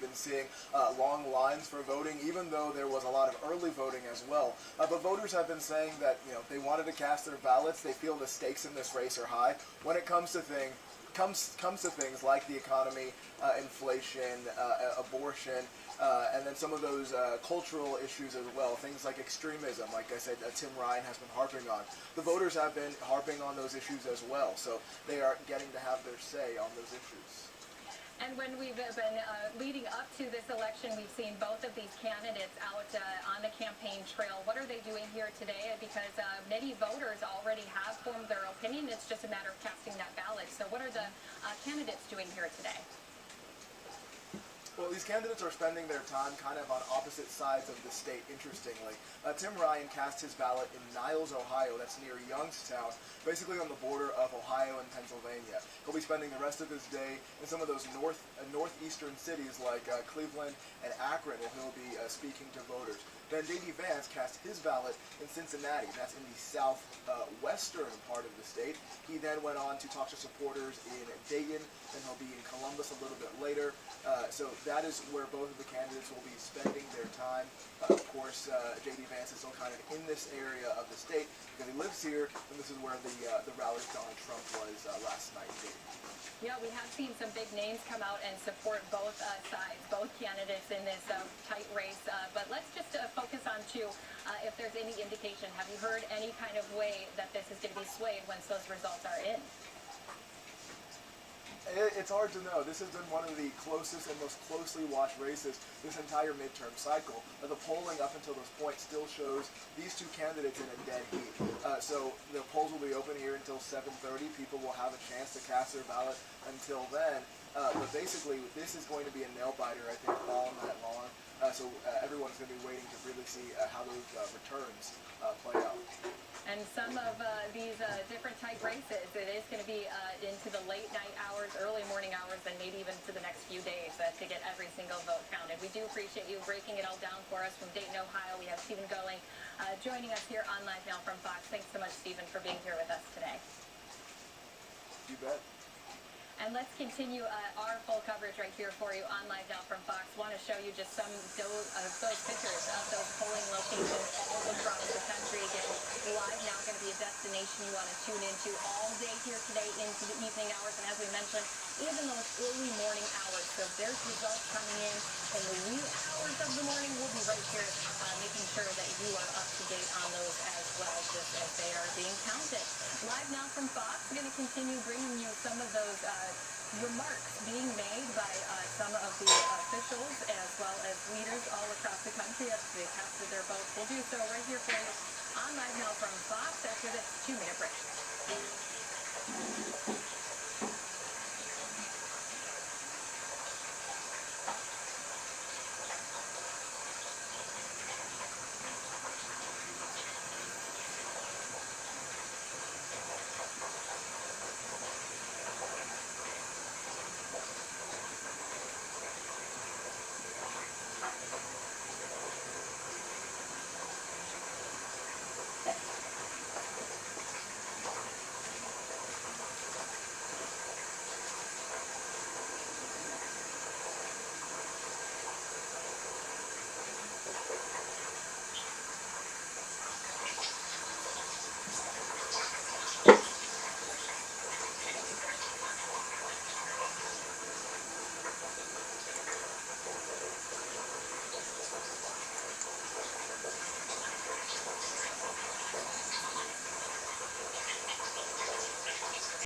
been seeing long lines for voting, even though there was a lot of early voting as well. But voters have been saying that they wanted to cast their ballots. They feel the stakes in this race are high when it comes to things like the economy, inflation, abortion, and then some of those cultural issues as well, things like extremism, like I said, Tim Ryan has been harping on. The voters have been harping on those issues as well, so they are getting to have their say on those issues. And when we've been leading up to this election, we've seen both of these candidates out on the campaign trail. What are they doing here today? Because many voters already have formed their opinion. It's just a matter of casting that ballot. So what are the candidates doing here today? Well, these candidates are spending their time kind of on opposite sides of the state, interestingly. Tim Ryan cast his ballot in Niles, Ohio. That's near Youngstown, basically on the border of Ohio and Pennsylvania. He'll be spending the rest of his day in some of those northeastern cities like Cleveland and Akron, where he'll be speaking to voters. Then J.D. Vance cast his ballot in Cincinnati. That's in the southwestern part of the state. He then went on to talk to supporters in Dayton, and he'll be in Columbus a little bit later. So that is where both of the candidates will be spending their time. Of course, J.D. Vance is still kind of in this area of the state because he lives here, and this is where the rally of Donald Trump was last night in Dayton. Yeah, we have seen some big names come out and support both sides, both candidates in this tight race. But let's just focus on if there's any indication. Have you heard any kind of way that this is going to be swayed once those results are in? It's hard to know. This has been one of the closest and most closely watched races this entire midterm cycle. The polling up until this point still shows these two candidates in a dead heat. So the polls will be open here until 7:30. People will have a chance to cast their ballot until then. But basically, this is going to be a nail-biter, I think, all night long. So everyone's going to be waiting to really see how those returns play out. And some of these different type races, it is going to be into the late night hours, early morning hours, and maybe even to the next few days to get every single vote counted. We do appreciate you breaking it all down for us from Dayton, Ohio. We have Stephen Going joining us here on Live Now from Fox. Thanks so much, Stephen, for being here with us today. You bet. And let's continue our full coverage right here for you on Live Now from Fox. Want to show you just some of those pictures of those polling locations all across the country. Again, Live Now going to be a destination you want to tune into all day here today into the evening hours. And as we mentioned, even those early morning hours. So if there's results coming in the wee hours of the morning, we'll be right here making sure that you are up to date on those as well, just as they are being counted. Live Now from Fox, we're going to continue bringing you some of those remarks being made by some of the officials as well as leaders all across the country as they casted their votes. We'll do so right here for you on Live Now from Fox after this 2-minute break.